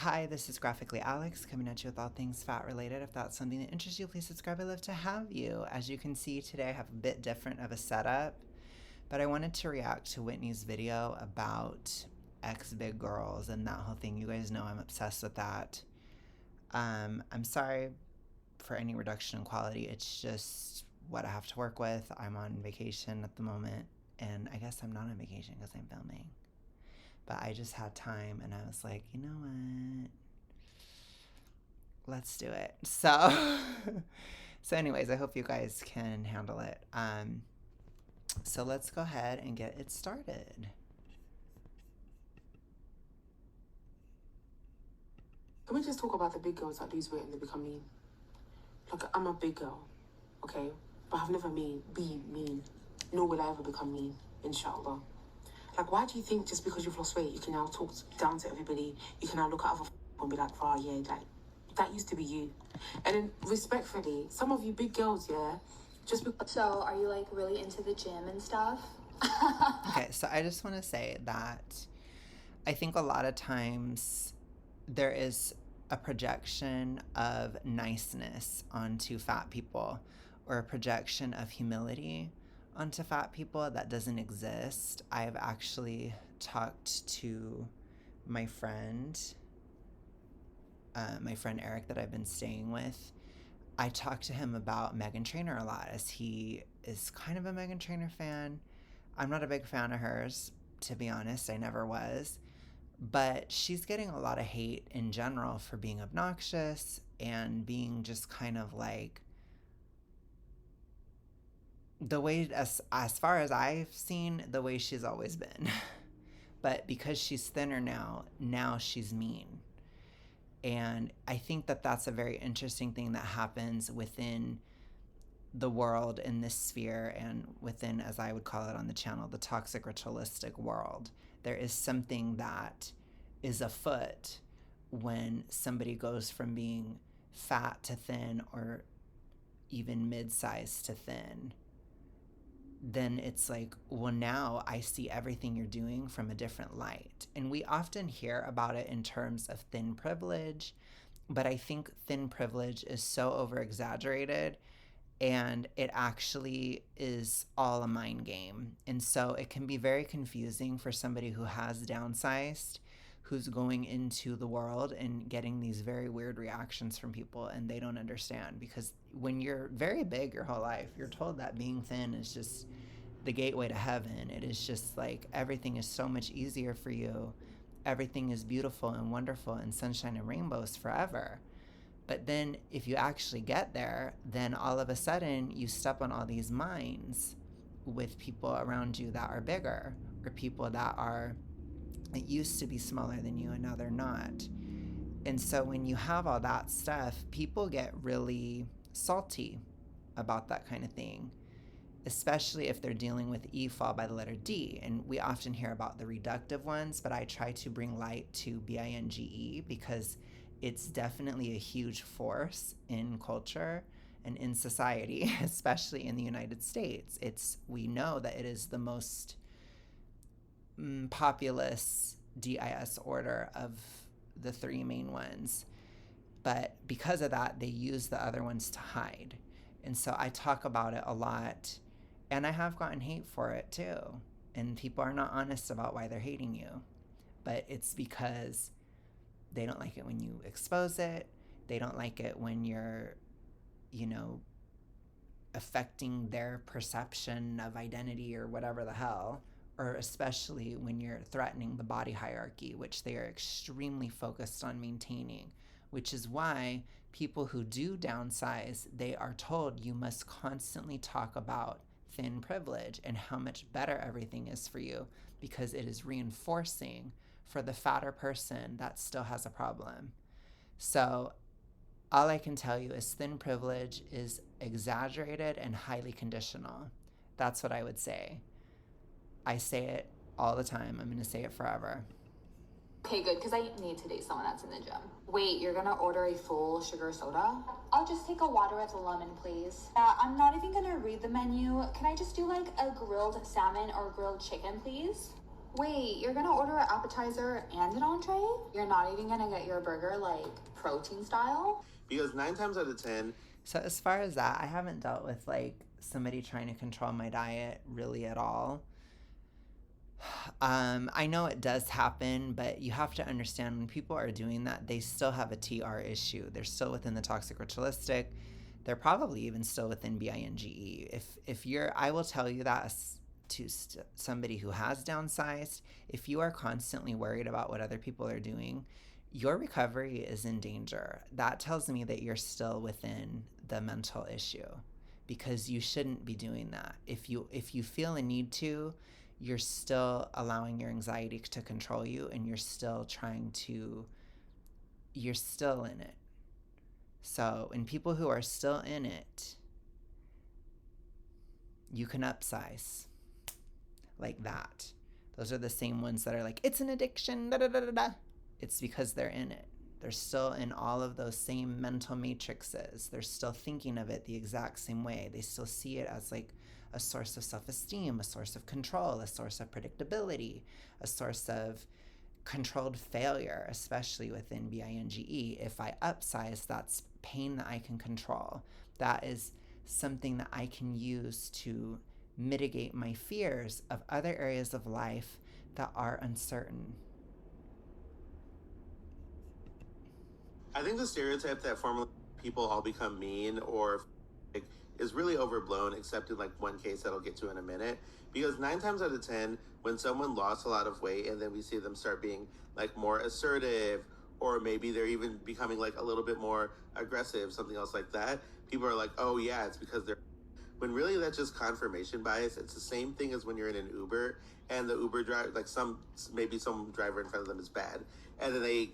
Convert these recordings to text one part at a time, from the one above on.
Hi, this is Graphically Alex coming at you with all things fat related. If that's something that interests you, please subscribe. I'd love to have you. As you can see today, I have a bit different of a setup, but I wanted to react to Whitney's video about ex big girls and that whole thing. You guys know I'm obsessed with that. I'm sorry for any reduction in quality. It's just what I have to work with. I'm on vacation at the moment, and I guess I'm not on vacation because I'm filming. But I just had time and I was like, you know what? Let's do it. So so anyways, I hope you guys can handle it. So let's go ahead and get it started. Can we just talk about the big girls that lose weight and they become mean? Like, I'm a big girl, okay? But I've never been mean. Nor will I ever become mean, inshallah. Like, why do you think just because you've lost weight, you can now talk down to everybody, you can now look at other and be like, oh, yeah, like, that used to be you. And then, respectfully, some of you big girls, yeah, just because... So, are you, like, really into the gym and stuff? Okay, so I just want to say that I think a lot of times there is a projection of niceness onto fat people, or a projection of humility onto fat people that doesn't exist. I've actually talked to my friend Eric that I've been staying with. I talked to him about Meghan Trainor a lot, as he is kind of a Meghan Trainor fan. I'm not a big fan of hers, to be honest. I never was. But she's getting a lot of hate in general for being obnoxious and being just kind of like the way, as far as I've seen, the way she's always been. But because she's thinner now she's mean. And I think that that's a very interesting thing that happens within the world in this sphere, and within, as I would call it on the channel, the toxic ritualistic world. There is something that is afoot when somebody goes from being fat to thin, or even mid-sized to thin. Then it's like, well, now I see everything you're doing from a different light. And we often hear about it in terms of thin privilege, but I think thin privilege is so over exaggerated, and it actually is all a mind game. And so it can be very confusing for somebody who has downsized, who's going into the world and getting these very weird reactions from people, and they don't understand. Because when you're very big your whole life, you're told that being thin is just the gateway to heaven. It is just like everything is so much easier for you. Everything is beautiful and wonderful and sunshine and rainbows forever. But then if you actually get there, then all of a sudden you step on all these mines with people around you that are bigger, or people that used to be smaller than you and now they're not. And so when you have all that stuff, people get really salty about that kind of thing, especially if they're dealing with E fall by the letter D. And we often hear about the reductive ones, but I try to bring light to BINGE because it's definitely a huge force in culture and in society, especially in the United States. We know that it is the most populous DIS order of the three main ones. But because of that, they use the other ones to hide. And so I talk about it a lot, and I have gotten hate for it too. And people are not honest about why they're hating you. But it's because they don't like it when you expose it. They don't like it when you're, affecting their perception of identity or whatever the hell, or especially when you're threatening the body hierarchy, which they are extremely focused on maintaining, which is why people who do downsize, they are told you must constantly talk about thin privilege and how much better everything is for you, because it is reinforcing for the fatter person that still has a problem. So all I can tell you is thin privilege is exaggerated and highly conditional. That's what I would say. I say it all the time. I'm going to say it forever. Okay, good, because I need to date someone that's in the gym. Wait, you're gonna order a full sugar soda? I'll just take a water with a lemon, please. I'm not even gonna read the menu. Can I just do like a grilled salmon or grilled chicken, please? Wait, you're gonna order an appetizer and an entree? You're not even gonna get your burger like protein style? Because 9 times out of 10, So as far as that, I haven't dealt with like somebody trying to control my diet really at all. I know it does happen, but you have to understand when people are doing that, they still have a TR issue. They're still within the toxic ritualistic. They're probably even still within BINGE. If you're, I will tell you that to somebody who has downsized, if you are constantly worried about what other people are doing, your recovery is in danger. That tells me that you're still within the mental issue, because you shouldn't be doing that. If you feel a need to, you're still allowing your anxiety to control you, and you're still in it. So in people who are still in it, you can upsize like that. Those are the same ones that are like, it's an addiction, da da da da da. It's because they're in it. They're still in all of those same mental matrices. They're still thinking of it the exact same way. They still see it as like a source of self-esteem, a source of control, a source of predictability, a source of controlled failure, especially within BINGE. If I upsize, that's pain that I can control. That is something that I can use to mitigate my fears of other areas of life that are uncertain. I think the stereotype that formerly people all become mean or is really overblown, except in like one case that I'll get to in a minute. Because 9 times out of 10, when someone lost a lot of weight and then we see them start being like more assertive, or maybe they're even becoming like a little bit more aggressive, something else like that, people are like, oh yeah, it's because they're, when really that's just confirmation bias. It's the same thing as when you're in an Uber and the Uber driver, like maybe some driver in front of them is bad, and then they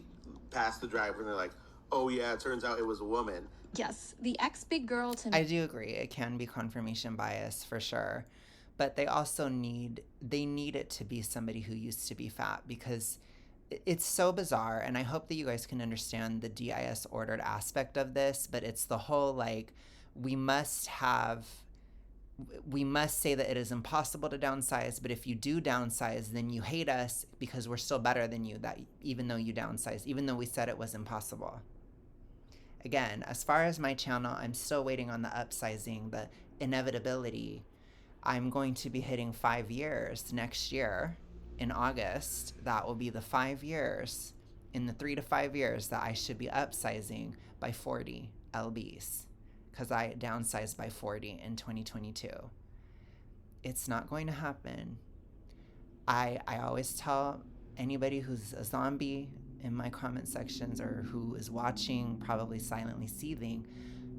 pass the driver and they're like, oh yeah, it turns out it was a woman. Yes, the ex-big girl to me. I do agree. It can be confirmation bias for sure. But they also need it to be somebody who used to be fat, because it's so bizarre. And I hope that you guys can understand the DIS ordered aspect of this, but it's the whole like, we must say that it is impossible to downsize, but if you do downsize, then you hate us because we're still better than you, that even though you downsized, even though we said it was impossible. Again, as far as my channel, I'm still waiting on the upsizing, the inevitability. I'm going to be hitting 5 years next year in August. That will be the 5 years, in the 3 to 5 years, that I should be upsizing by 40 lbs, because I downsized by 40 in 2022. It's not going to happen. I always tell anybody who's a zombie in my comment sections, or who is watching, probably silently seething,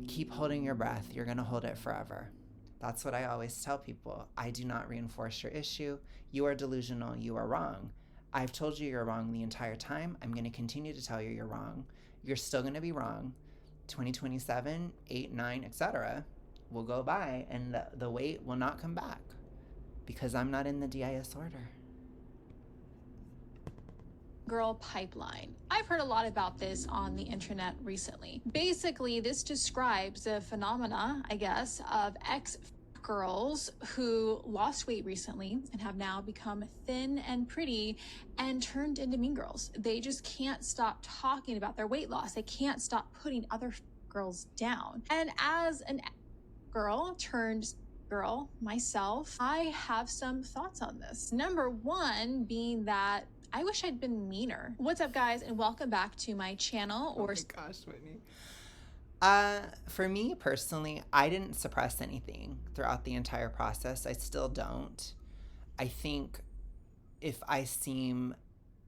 keep holding your breath. You're going to hold it forever. That's what I always tell people. I do not reinforce your issue. You are delusional. You are wrong. I've told you you're wrong the entire time. I'm going to continue to tell you you're wrong. You're still going to be wrong. 2027, 8, 9, etc. will go by, and the weight will not come back, because I'm not in the DIS order. Girl pipeline. I've heard a lot about this on the internet recently. Basically, this describes the phenomena, I guess, of ex-girls who lost weight recently and have now become thin and pretty and turned into mean girls. They just can't stop talking about their weight loss. They can't stop putting other girls down. And as an girl turned girl myself, I have some thoughts on this. Number one being that I wish I'd been meaner. What's up, guys, and welcome back to my channel. Oh my gosh, Whitney. For me personally, I didn't suppress anything throughout the entire process. I still don't. I think if I seem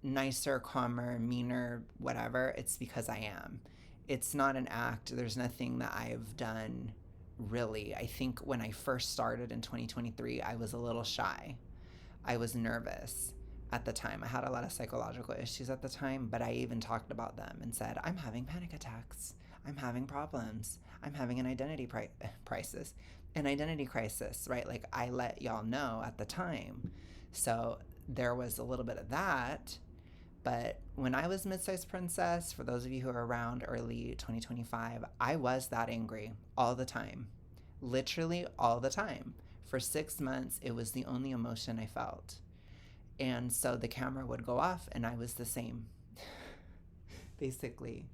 nicer, calmer, meaner, whatever, it's because I am. It's not an act. There's nothing that I've done, really. I think when I first started in 2023, I was a little shy. I was nervous at the time. I had a lot of psychological issues at the time, but I even talked about them and said, I'm having panic attacks. I'm having problems. I'm having an identity crisis. An identity crisis, right? Like, I let y'all know at the time. So there was a little bit of that. But when I was Mid-Sized Princess, for those of you who are around early 2025, I was that angry all the time. Literally all the time. For 6 months, it was the only emotion I felt. And so the camera would go off and I was the same, basically.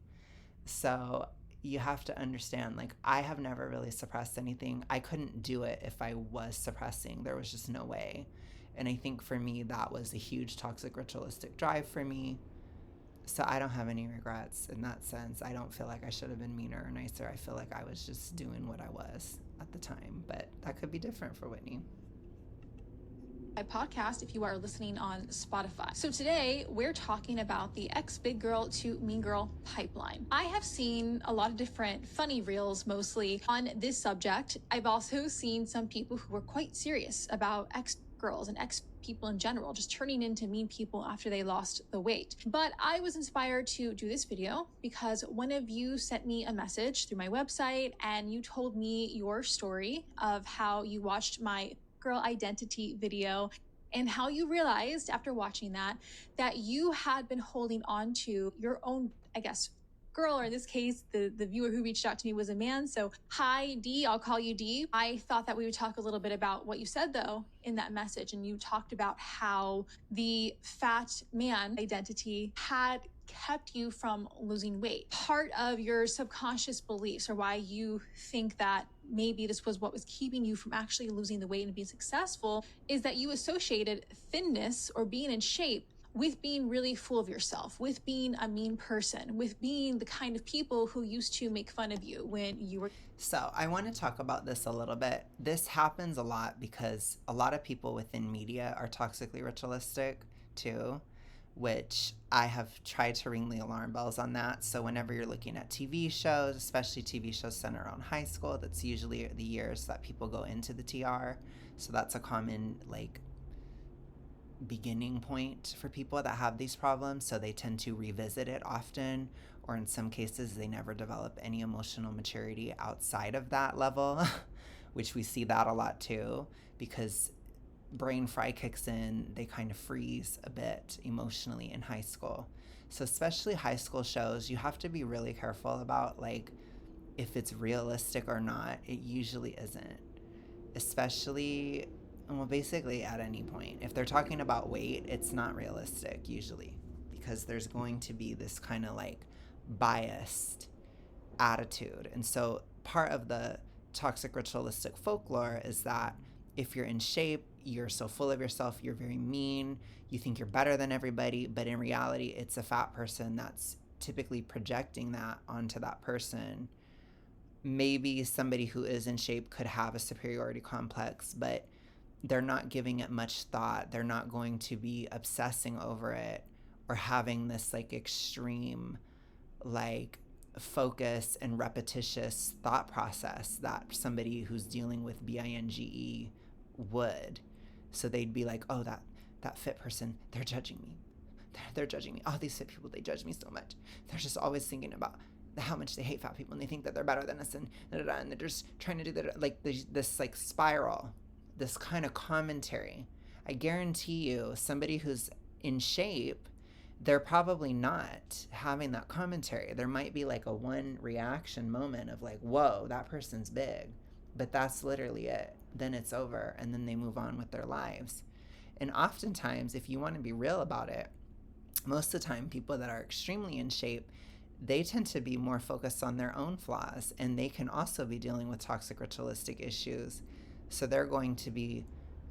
So you have to understand, like, I have never really suppressed anything. I couldn't do it if I was suppressing. There was just no way. And I think for me, that was a huge toxic ritualistic drive for me. So I don't have any regrets in that sense. I don't feel like I should have been meaner or nicer. I feel like I was just doing what I was at the time. But that could be different for Whitney. My podcast if you are listening on Spotify. So today we're talking about the ex big girl to mean girl pipeline. I have seen a lot of different funny reels mostly on this subject. I've also seen some people who were quite serious about ex girls and ex people in general just turning into mean people after they lost the weight. But I was inspired to do this video because one of you sent me a message through my website and you told me your story of how you watched my girl identity video and how you realized after watching that you had been holding on to your own, I guess, girl, or in this case, the viewer who reached out to me was a man. So hi, D, I'll call you D. I thought that we would talk a little bit about what you said though in that message. And you talked about how the fat man identity had kept you from losing weight. Part of your subconscious beliefs, or why you think that maybe this was what was keeping you from actually losing the weight and being successful, is that you associated thinness or being in shape with being really full of yourself, with being a mean person, with being the kind of people who used to make fun of you when you were. So I want to talk about this a little bit. This happens a lot because a lot of people within media are toxically ritualistic too, which I have tried to ring the alarm bells on that. So whenever you're looking at TV shows, especially TV shows centered around high school, that's usually the years that people go into the TR. So that's a common, like, beginning point for people that have these problems. So they tend to revisit it often, or in some cases they never develop any emotional maturity outside of that level, which we see that a lot too, because brain fry kicks in, they kind of freeze a bit emotionally in high school. So especially high school shows, you have to be really careful about, like, if it's realistic or not. It usually isn't, especially, well, basically at any point. If they're talking about weight, it's not realistic usually, because there's going to be this kind of like biased attitude. And so part of the toxic ritualistic folklore is that if you're in shape, you're so full of yourself, you're very mean, you think you're better than everybody, but in reality, it's a fat person that's typically projecting that onto that person. Maybe somebody who is in shape could have a superiority complex, but they're not giving it much thought. They're not going to be obsessing over it or having this like extreme like focus and repetitious thought process that somebody who's dealing with binge would. So they'd be like, oh, that fit person, they're judging me. They're judging me. Oh, these fit people, they judge me so much. They're just always thinking about how much they hate fat people, and they think that they're better than us, and and they're just trying to do that, like this like spiral, this kind of commentary. I guarantee you, somebody who's in shape, they're probably not having that commentary. There might be like a one reaction moment of like, whoa, that person's big, but that's literally it. Then it's over, and then they move on with their lives. And oftentimes, if you want to be real about it, most of the time, people that are extremely in shape, they tend to be more focused on their own flaws, and they can also be dealing with toxic ritualistic issues. So they're going to be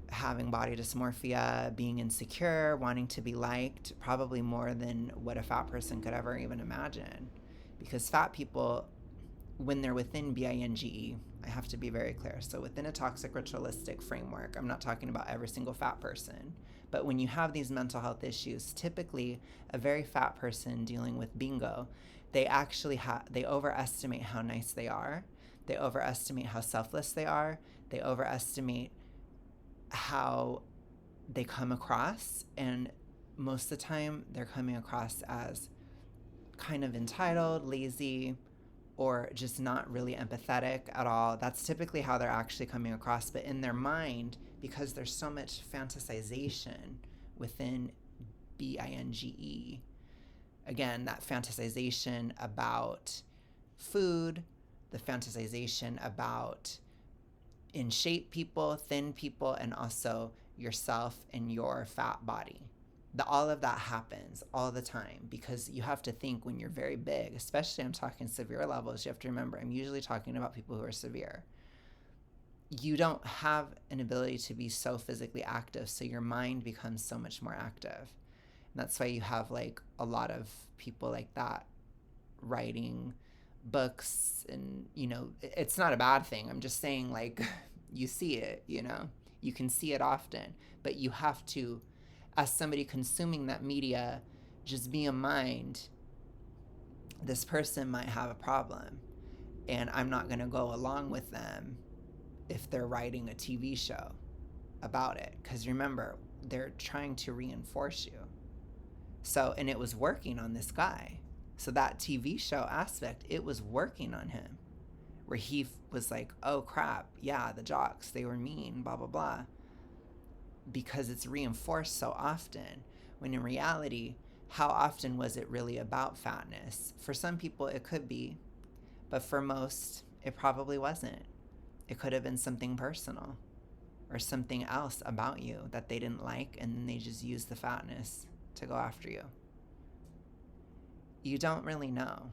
having body dysmorphia, being insecure, wanting to be liked, probably more than what a fat person could ever even imagine. Because fat people, when they're within binge, I have to be very clear. So within a toxic ritualistic framework, I'm not talking about every single fat person, but when you have these mental health issues, typically a very fat person dealing with bingo, they actually they overestimate how nice they are. They overestimate how selfless they are. They overestimate how they come across. And most of the time, they're coming across as kind of entitled, lazy, or just not really empathetic at all. That's typically how they're actually coming across. But in their mind, because there's so much fantasization within binge, again, that fantasization about food, the fantasization about in shape people, thin people, and also yourself and your fat body. All of that happens all the time, because you have to think when you're very big, especially I'm talking severe levels, you have to remember I'm usually talking about people who are severe. You don't have an ability to be so physically active, so your mind becomes so much more active. And that's why you have like a lot of people like that writing books, and you know, it's not a bad thing. I'm just saying, like, you see it, you know, you can see it often, but you have to, as somebody consuming that media, just be in mind, this person might have a problem, and I'm not going to go along with them if they're writing a TV show about it. Because remember, they're trying to reinforce you. So, and it was working on this guy. So that TV show aspect, it was working on him, where he was like, oh crap, yeah, the jocks, they were mean, blah, blah, blah. Because it's reinforced so often, when in reality, how often was it really about fatness? For some people, it could be, but for most, it probably wasn't. It could have been something personal or something else about you that they didn't like, and then they just used the fatness to go after you. You don't really know.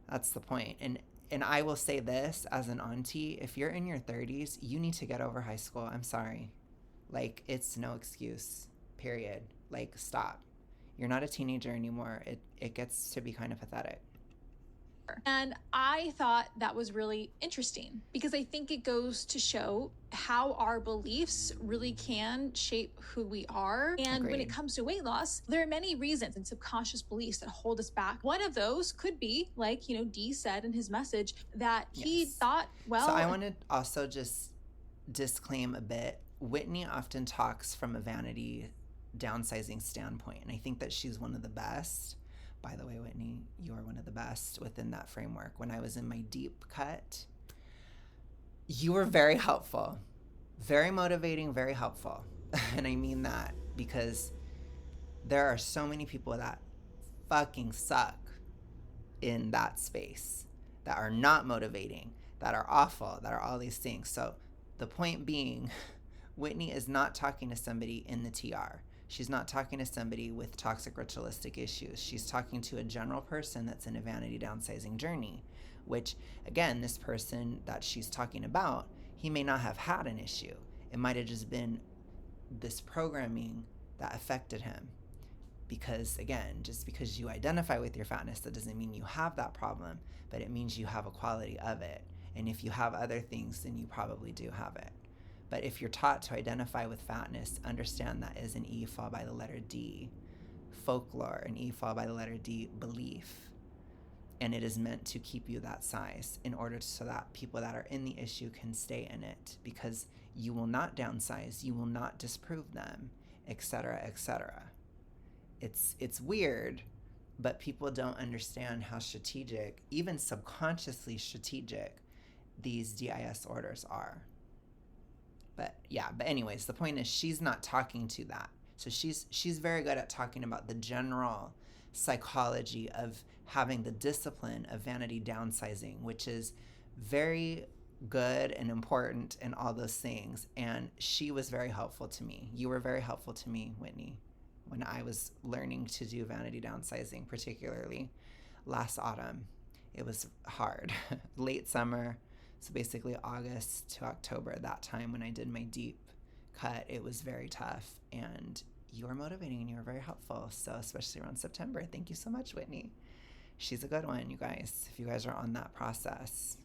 That's the point. And I will say this as an auntie, if you're in your 30s, you need to get over high school. I'm sorry. Like, it's no excuse, period. Like, stop. You're not a teenager anymore. It gets to be kind of pathetic. And I thought that was really interesting, because I think it goes to show how our beliefs really can shape who we are. And when it comes to weight loss, there are many reasons and subconscious beliefs that hold us back. One of those could be, like, you know, Dee said in his message, that he thought, well... So I want to also just disclaim a bit. Whitney often talks from a vanity downsizing standpoint, and I think that she's one of the best. By the way, Whitney, you are one of the best within that framework. When I was in my deep cut, you were very helpful, very motivating, very helpful. And I mean that because there are so many people that fucking suck in that space, that are not motivating, that are awful, that are all these things. So the point being, Whitney is not talking to somebody in the TR. She's not talking to somebody with toxic ritualistic issues. She's talking to a general person that's in a vanity downsizing journey, which, again, this person that she's talking about, he may not have had an issue. It might have just been this programming that affected him. Because, again, just because you identify with your fatness, that doesn't mean you have that problem, but it means you have a quality of it. And if you have other things, then you probably do have it. But if you're taught to identify with fatness, understand that is an E followed by the letter D. Folklore, an E followed by the letter D, belief. And it is meant to keep you that size in order so that people that are in the issue can stay in it, because you will not downsize, you will not disprove them, etc., etc. It's weird, but people don't understand how strategic, even subconsciously strategic, these DIS orders are. But yeah, but anyways, the point is she's not talking to that. So she's very good at talking about the general psychology of having the discipline of vanity downsizing, which is very good and important and all those things. And she was very helpful to me. You were very helpful to me, Whitney, when I was learning to do vanity downsizing, particularly last autumn. It was hard. Late summer. So basically August to October, that time when I did my deep cut, it was very tough. And you were motivating and you were very helpful. So especially around September, thank you so much, Whitney. She's a good one, you guys, if you guys are on that process.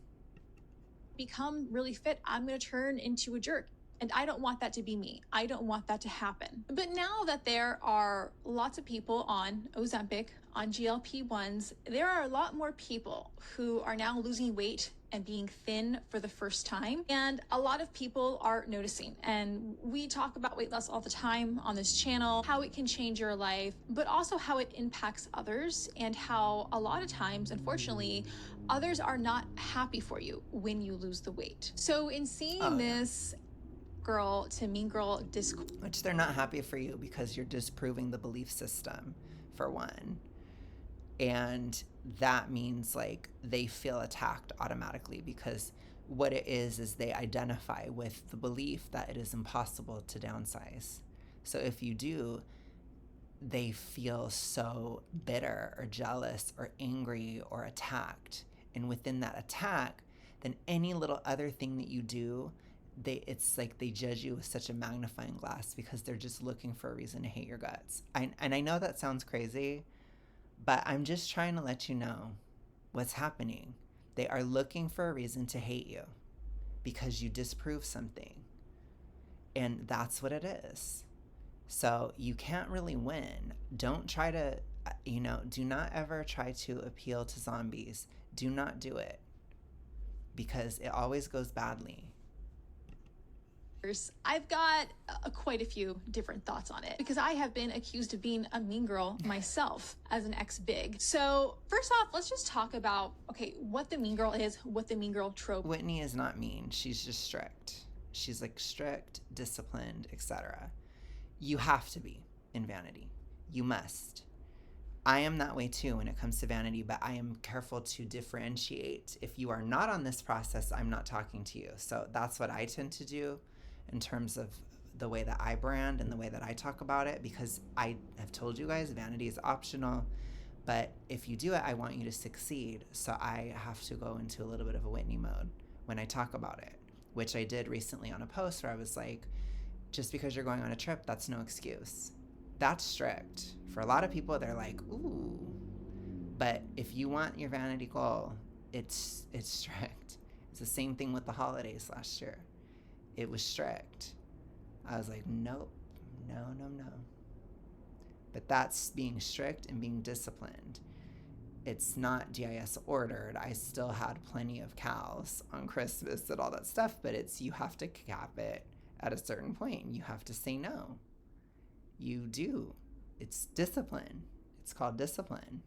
Become really fit, I'm going to turn into a jerk. And I don't want that to be me. I don't want that to happen. But now that there are lots of people on Ozempic, on GLP-1s, there are a lot more people who are now losing weight and being thin for the first time. And a lot of people are noticing. And we talk about weight loss all the time on this channel, how it can change your life, but also how it impacts others, and how a lot of times, unfortunately, others are not happy for you when you lose the weight. So in seeing this girl to mean girl discourse, which they're not happy for you because you're disproving the belief system, for one. And that means like they feel attacked automatically because what it is they identify with the belief that it is impossible to downsize. So if you do, they feel so bitter or jealous or angry or attacked. And within that attack, then any little other thing that you do, it's like they judge you with such a magnifying glass because they're just looking for a reason to hate your guts. And I know that sounds crazy, but I'm just trying to let you know what's happening. They are looking for a reason to hate you because you disprove something. And that's what it is. So you can't really win. Don't try to, do not ever try to appeal to zombies. Do not do it because it always goes badly. I've got quite a few different thoughts on it because I have been accused of being a mean girl myself as an ex-big. So first off, let's just talk about, what the mean girl is, what the mean girl trope. Whitney is not mean. She's just strict. She's like strict, disciplined, etc. You have to be in Vanity. You must. I am that way too when it comes to Vanity, but I am careful to differentiate. If you are not on this process, I'm not talking to you. So that's what I tend to do in terms of the way that I brand and the way that I talk about it, because I have told you guys Vanity is optional, but if you do it, I want you to succeed. So I have to go into a little bit of a Whitney mode when I talk about it, which I did recently on a post where I was like, just because you're going on a trip, that's no excuse. That's strict. For a lot of people, they're like, ooh. But if you want your vanity goal, it's strict. It's the same thing with the holidays last year. It was strict. I was like, nope, no. But that's being strict and being disciplined. It's not GIS ordered. I still had plenty of cows on Christmas and all that stuff, but you have to cap it at a certain point. You have to say no. You do. It's discipline. It's called discipline,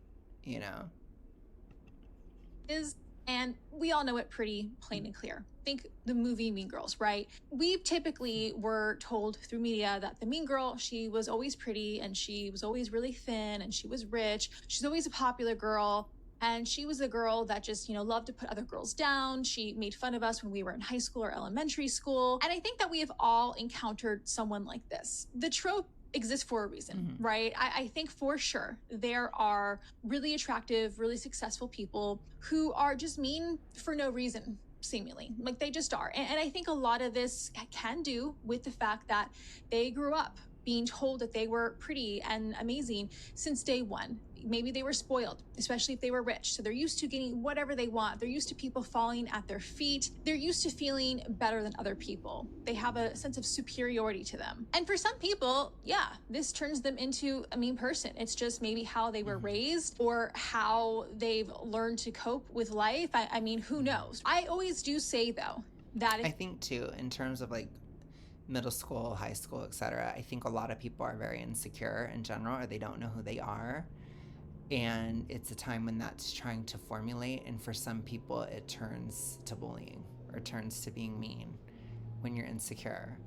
And we all know it pretty plain and clear. Think the movie Mean Girls, right? We typically were told through media that the mean girl, she was always pretty and she was always really thin and she was rich. She's always a popular girl. And she was a girl that just, loved to put other girls down. She made fun of us when we were in high school or elementary school. And I think that we have all encountered someone like this. The trope exists for a reason, right? I think for sure there are really attractive, really successful people who are just mean for no reason, seemingly. Like they just are. And I think a lot of this can do with the fact that they grew up being told that they were pretty and amazing since day one. Maybe they were spoiled, especially if they were rich. So they're used to getting whatever they want. They're used to people falling at their feet. They're used to feeling better than other people. They have a sense of superiority to them. And for some people, this turns them into a mean person. It's just maybe how they were raised or how they've learned to cope with life. I mean, who knows? I always do say, though, that I think, too, in terms of like middle school, high school, etc., I think a lot of people are very insecure in general, or they don't know who they are. And it's a time when that's trying to formulate. And for some people, it turns to bullying or turns to being mean when you're insecure.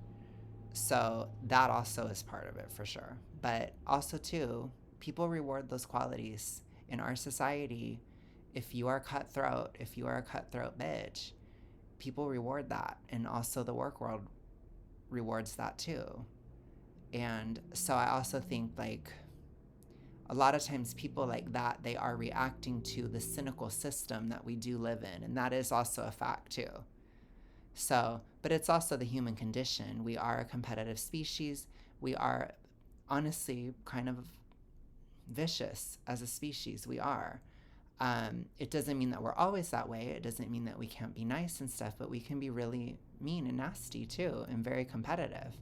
So that also is part of it for sure. But also, too, people reward those qualities in our society. If you are cutthroat, if you are a cutthroat bitch, people reward that. And also the work world rewards that, too. And so I also think, like, a lot of times people like that, they are reacting to the cynical system that we do live in. And that is also a fact too. So, but it's also the human condition. We are a competitive species. We are honestly kind of vicious as a species. We are. It doesn't mean that we're always that way. It doesn't mean that we can't be nice and stuff, but we can be really mean and nasty too, and very competitive.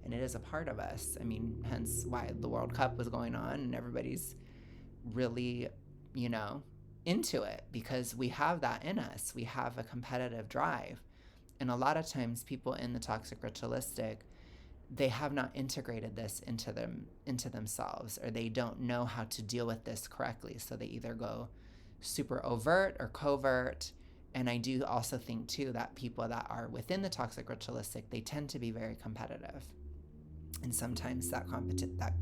And it is a part of us. I mean, hence why the World Cup was going on and everybody's really, into it, because we have that in us. We have a competitive drive. And a lot of times people in the toxic ritualistic, they have not integrated this into themselves, or they don't know how to deal with this correctly. So they either go super overt or covert. And I do also think too that people that are within the toxic ritualistic, they tend to be very competitive. And sometimes that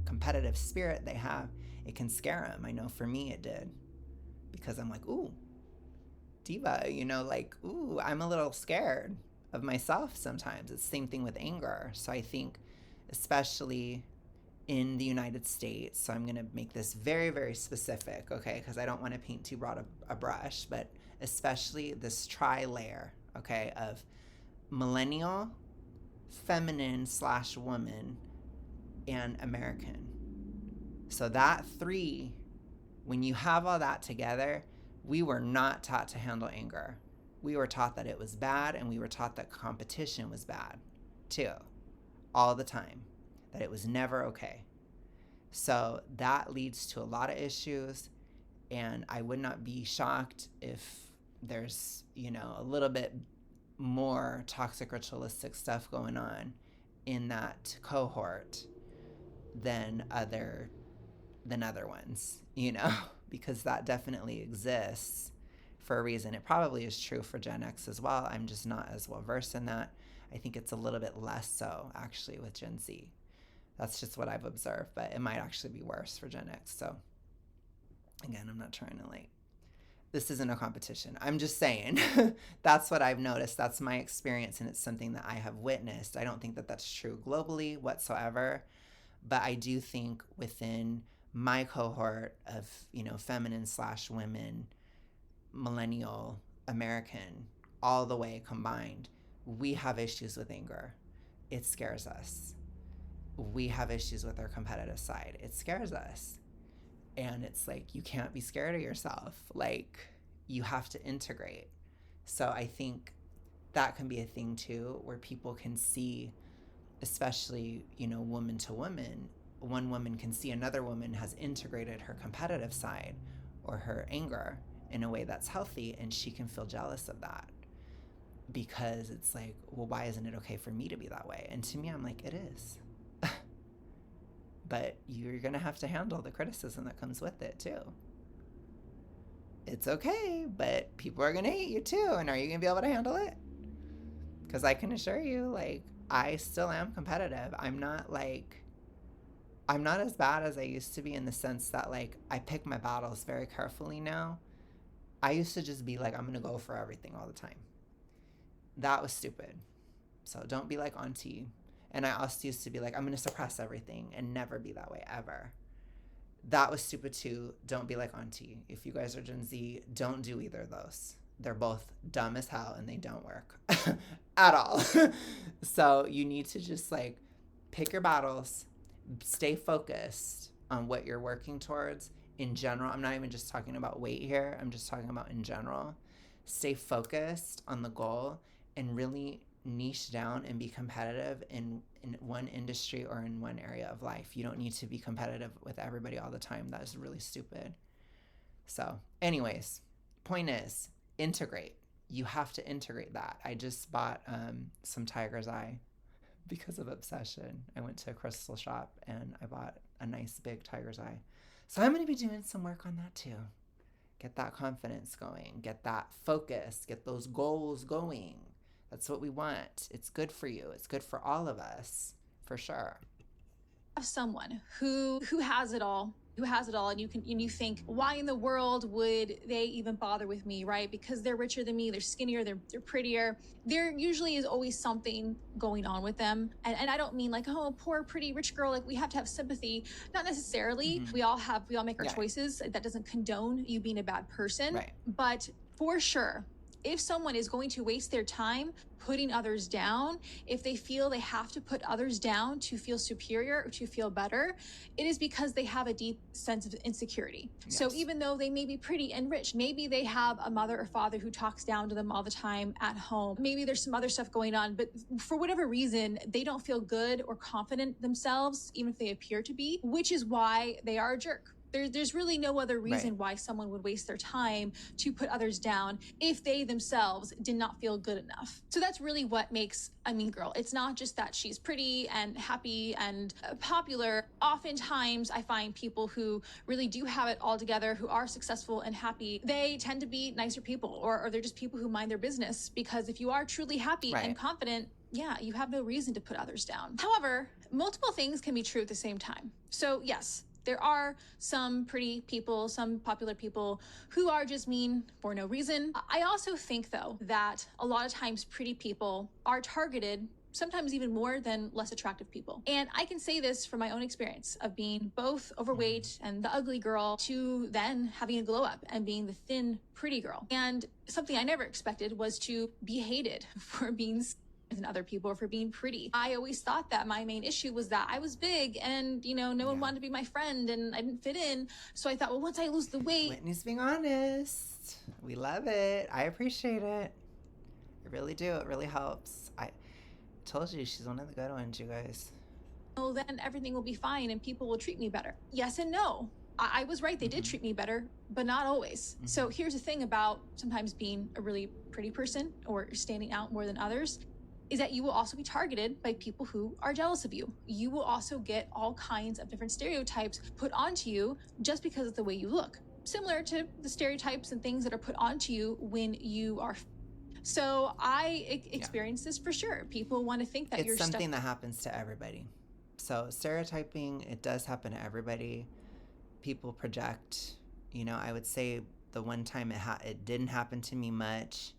competitive spirit they have, it can scare them. I know for me it did, because I'm like, ooh, diva, you know, like, ooh, I'm a little scared of myself sometimes. It's the same thing with anger. So I think, especially in the United States, so I'm going to make this very, very specific, okay, because I don't want to paint too broad a brush, but especially this tri-layer, okay, of millennial, feminine / woman, and American. So that three, when you have all that together, we were not taught to handle anger. We were taught that it was bad, and we were taught that competition was bad too, all the time, that it was never okay. So that leads to a lot of issues, and I would not be shocked if there's, you know, a little bit more toxic ritualistic stuff going on in that cohort than other ones, you know, because that definitely exists for a reason. It probably is true for Gen X as well. I'm just not as well versed in that. I think it's a little bit less so actually with Gen Z. That's just what I've observed, but it might actually be worse for Gen X. So again, I'm not trying to this isn't a competition. I'm just saying that's what I've noticed. That's my experience, and it's something that I have witnessed. I don't think that that's true globally whatsoever, but I do think within my cohort of, you know, feminine / women, millennial, American, all the way combined, we have issues with anger. It scares us. We have issues with our competitive side. It scares us. And it's like, you can't be scared of yourself. Like, you have to integrate. So I think that can be a thing too, where people can see, especially, you know, woman to woman, one woman can see another woman has integrated her competitive side or her anger in a way that's healthy, and she can feel jealous of that, because it's like, well, why isn't it okay for me to be that way? And to me, I'm like, it is. But you're going to have to handle the criticism that comes with it too. It's okay, but people are going to hate you too. And are you going to be able to handle it? Because I can assure you, like, I still am competitive. I'm not as bad as I used to be, in the sense that, like, I pick my battles very carefully now. I used to just be like, I'm going to go for everything all the time. That was stupid. So don't be like auntie. And I also used to be like, I'm going to suppress everything and never be that way ever. That was stupid too. Don't be like auntie. If you guys are Gen Z, don't do either of those. They're both dumb as hell and they don't work at all. So you need to just, like, pick your battles, stay focused on what you're working towards in general. I'm not even just talking about weight here. I'm just talking about in general. Stay focused on the goal and really niche down and be competitive in one industry or in one area of life. You don't need to be competitive with everybody all the time. That is really stupid. So anyways, point is, integrate. You have to integrate that. I just bought some tiger's eye because of obsession. I went to a crystal shop and I bought a nice big tiger's eye. So I'm going to be doing some work on that too. Get that confidence going, get that focus, get those goals going. That's what we want. It's good for you. It's good for all of us, for sure. Someone who has it all, and you think, why in the world would they even bother with me, right? Because they're richer than me, they're skinnier, they're prettier. There usually is always something going on with them. And I don't mean like, oh, poor pretty rich girl, like we have to have sympathy. Not necessarily. Mm-hmm. We all make our choices. That doesn't condone you being a bad person. Right. But for sure, if someone is going to waste their time putting others down, if they feel they have to put others down to feel superior or to feel better, it is because they have a deep sense of insecurity. Yes. So even though they may be pretty and rich, maybe they have a mother or father who talks down to them all the time at home. Maybe there's some other stuff going on, but for whatever reason, they don't feel good or confident themselves, even if they appear to be, which is why they are a jerk. There's really no other reason why someone would waste their time to put others down if they themselves did not feel good enough. So that's really what makes a mean girl. It's not just that she's pretty and happy and popular. Oftentimes I find people who really do have it all together, who are successful and happy, they tend to be nicer people, or they're just people who mind their business, because if you are truly happy and confident, yeah, you have no reason to put others down. However, multiple things can be true at the same time. So yes, There are some pretty people, some popular people who are just mean for no reason. I also think, though, that a lot of times pretty people are targeted sometimes even more than less attractive people. And I can say this from my own experience of being both overweight and the ugly girl to then having a glow up and being the thin, pretty girl. And something I never expected was to be hated for being than other people for being pretty. I always thought that my main issue was that I was big and, no one wanted to be my friend and I didn't fit in. So I thought, well, once I lose the weight. Whitney's being honest. We love it. I appreciate it. I really do. It really helps. I told you she's one of the good ones, you guys. Oh, then everything will be fine and people will treat me better. Yes and no. I was right. They did treat me better, but not always. So here's the thing about sometimes being a really pretty person or standing out more than others, is that you will also be targeted by people who are jealous of you. You will also get all kinds of different stereotypes put onto you just because of the way you look. Similar to the stereotypes and things that are put onto you when you are. So I experienced this for sure. People want to think that it's something that happens to everybody. So stereotyping, it does happen to everybody. People project, I would say the one time it didn't happen to me much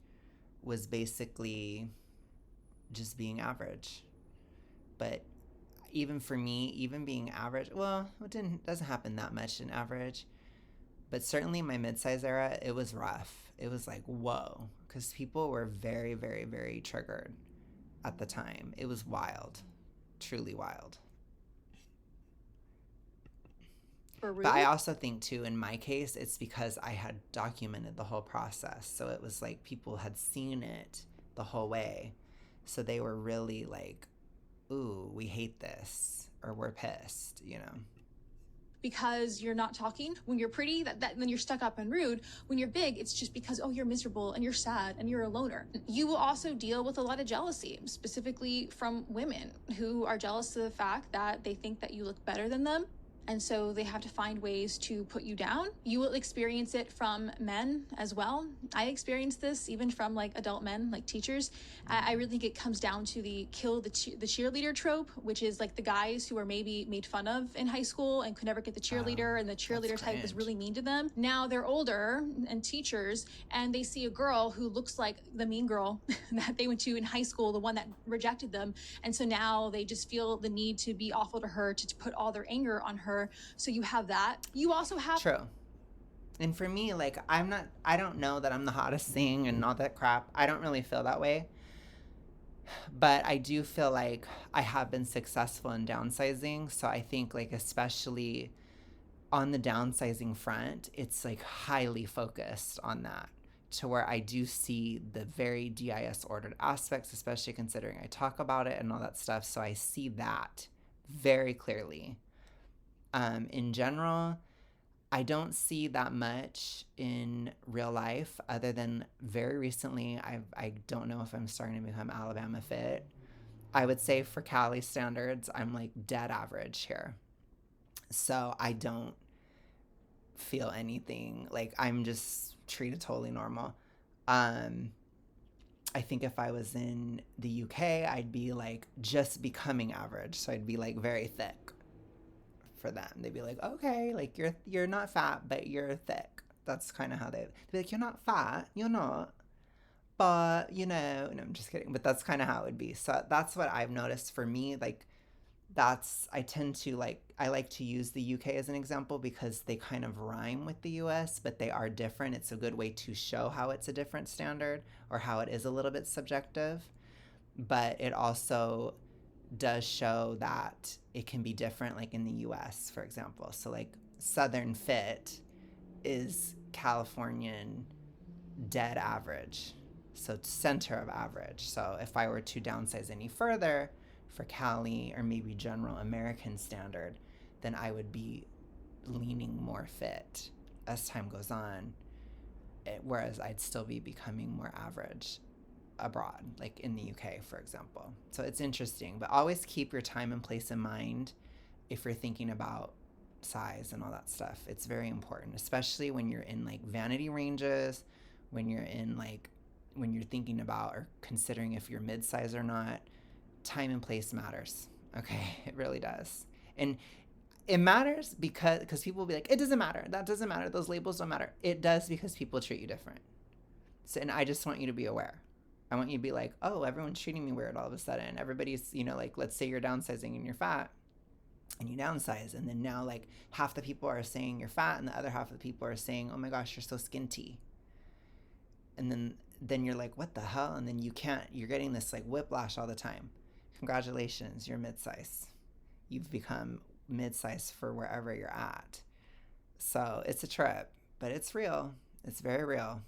was basically just being average. But even for me, even being average, well, it doesn't happen that much in average. But certainly my mid-size era, it was rough. It was like, whoa, because people were very, very, very triggered at the time. It was wild, truly wild. But I also think too, in my case, it's because I had documented the whole process. So it was like people had seen it the whole way. So they were really like, ooh, we hate this, or we're pissed, Because you're not talking. When you're pretty, then you're stuck up and rude. When you're big, it's just because, you're miserable and you're sad and you're a loner. You will also deal with a lot of jealousy, specifically from women who are jealous of the fact that they think that you look better than them. And so they have to find ways to put you down. You will experience it from men as well. I experienced this even from adult men, like teachers. I really think it comes down to the kill the cheerleader trope, which is like the guys who were maybe made fun of in high school and could never get the cheerleader, and the cheerleader type was really mean to them. Now they're older and teachers, and they see a girl who looks like the mean girl that they went to in high school, the one that rejected them. And so now they just feel the need to be awful to her, to put all their anger on her. So you have that. You also have... True. And for me, I don't know that I'm the hottest thing and all that crap. I don't really feel that way. But I do feel like I have been successful in downsizing. So I think especially on the downsizing front, it's highly focused on that, to where I do see the very DIS ordered aspects, especially considering I talk about it and all that stuff. So I see that very clearly. In general, I don't see that much in real life, other than very recently. I don't know if I'm starting to become Alabama fit. I would say for Cali standards, I'm dead average here. So I don't feel anything. I'm just treated totally normal. I think if I was in the UK, I'd be just becoming average. So I'd be very thick. For them, they'd be okay, you're not fat, but you're thick. That's kind of how they'd be you're not fat, you're not, but no, I'm just kidding. But that's kind of how it would be. So that's what I've noticed for me. I tend to I like to use the UK as an example because they kind of rhyme with the US, but they are different. It's a good way to show how it's a different standard, or how it is a little bit subjective, but it also does show that it can be different, in the US, for example. So Southern fit is Californian dead average, so center of average. So if I were to downsize any further for Cali, or maybe general American standard, then I would be leaning more fit as time goes on, whereas I'd still be becoming more average abroad, in the UK, for example. So it's interesting, but always keep your time and place in mind if you're thinking about size and all that stuff. It's very important, especially when you're in vanity ranges, when you're in when you're thinking about or considering if you're mid-size or not. Time and place matters. Okay, it really does. And it matters because people will be like, it doesn't matter. That doesn't matter. Those labels don't matter. It does, because people treat you different. So, and I just want you to be aware. I want you to be like, oh, everyone's treating me weird all of a sudden. Everybody's, you know, like, let's say you're downsizing and you're fat and you downsize. And then now, like, half the people are saying you're fat and the other half of the people are saying, oh my gosh, you're so skinty. And then you're like, what the hell? And then you're getting this like whiplash all the time. Congratulations, you're mid-size. You've become mid-size for wherever you're at. So it's a trip, but it's real. It's very real.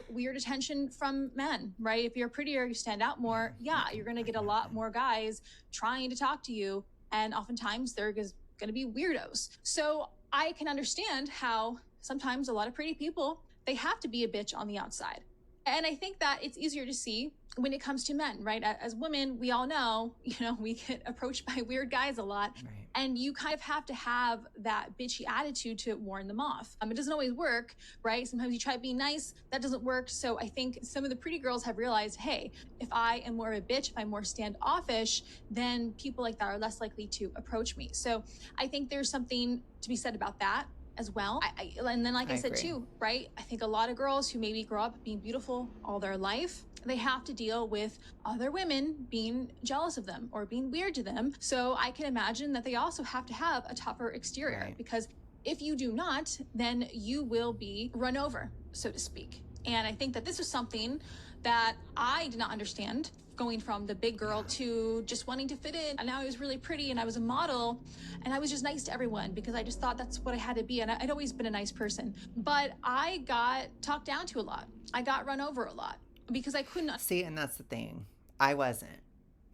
Weird attention from men, right? If you're prettier, you stand out more. Yeah, you're going to get a lot more guys trying to talk to you. And oftentimes they're going to be weirdos. So I can understand how sometimes a lot of pretty people, they have to be a bitch on the outside. And I think that it's easier to see when it comes to men, right? As women, we all know, you know, we get approached by weird guys a lot. Right. And you kind of have to have that bitchy attitude to warn them off. It doesn't always work, right? Sometimes you try being nice, that doesn't work. So I think some of the pretty girls have realized, hey, if I am more of a bitch, if I'm more standoffish, then people like that are less likely to approach me. So I think there's something to be said about that as well. And then, like I said too, right? I think a lot of girls who maybe grow up being beautiful all their life, they have to deal with other women being jealous of them or being weird to them. So I can imagine that they also have to have a tougher exterior, right? Because if you do not, then you will be run over, so to speak. And I think that this was something that I did not understand, going from the big girl to just wanting to fit in. And now I was really pretty and I was a model and I was just nice to everyone because I just thought that's what I had to be. And I'd always been a nice person, but I got talked down to a lot. I got run over a lot because I couldn't see. And that's the thing. I wasn't,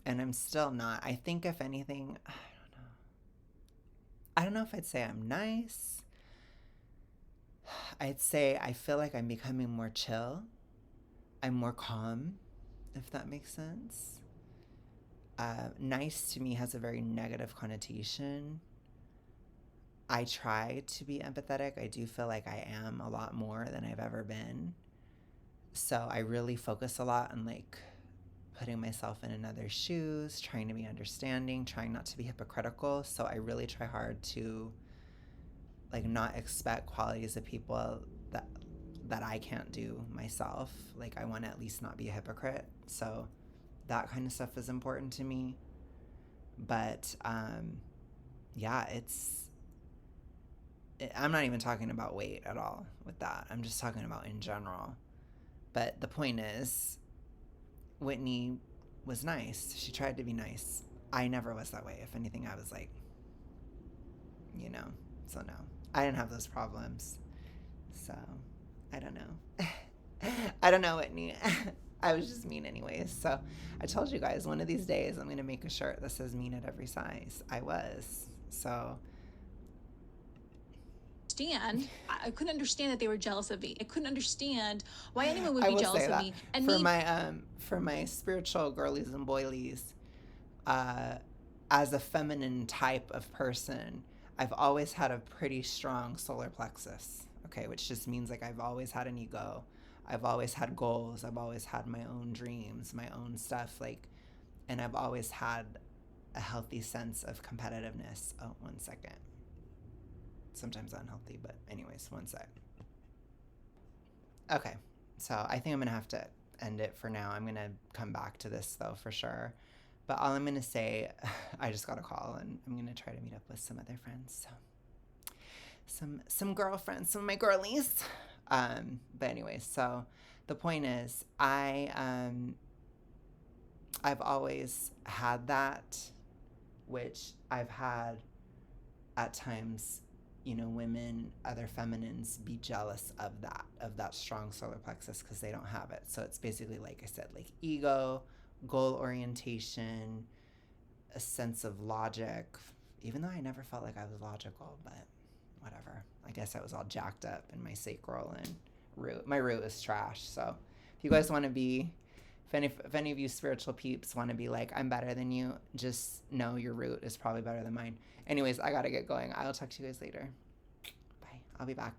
and I'm still not. I think if anything, I don't know if I'd say I'm nice. I'd say I feel like I'm becoming more chill. I'm more calm, if that makes sense. Nice to me has a very negative connotation. I try to be empathetic. I do feel like I am a lot more than I've ever been. So I really focus a lot on like putting myself in another's shoes, trying to be understanding, trying not to be hypocritical. So I really try hard to like not expect qualities of people that I can't do myself. Like I want to at least not be a hypocrite. So that kind of stuff is important to me. But yeah, I'm not even talking about weight at all with that. I'm just talking about in general. But the point is, Whitney was nice. She tried to be nice. I never was that way. If anything, I was like, you know, so no. I didn't have those problems. So I don't know. I don't know, Whitney. I was just mean anyways. So I told you guys, one of these days I'm going to make a shirt that says mean at every size. I was. So I couldn't understand that they were jealous of me. I couldn't understand why anyone would be jealous of me. And for my spiritual girlies and boilies, as a feminine type of person, I've always had a pretty strong solar plexus. Okay, which just means like I've always had an ego. I've always had goals. I've always had my own dreams, my own stuff, like, and I've always had a healthy sense of competitiveness. Oh, 1 second. Sometimes unhealthy, but anyways, 1 sec. Okay, so I think I'm gonna have to end it for now. I'm gonna come back to this though for sure. But all I'm gonna say, I just got a call and I'm gonna try to meet up with some other friends. So some girlfriends, some of my girlies. But anyways, so the point is I've always had that, which I've had at times, you know, women, other feminines be jealous of that strong solar plexus because they don't have it. So it's basically, like I said, like ego, goal orientation, a sense of logic, even though I never felt like I was logical, but whatever. I guess I was all jacked up in my sacral and root. My root is trash. So if you guys want to be, if any of you spiritual peeps want to be like, I'm better than you, just know your root is probably better than mine. Anyways, I got to get going. I'll talk to you guys later. Bye. I'll be back.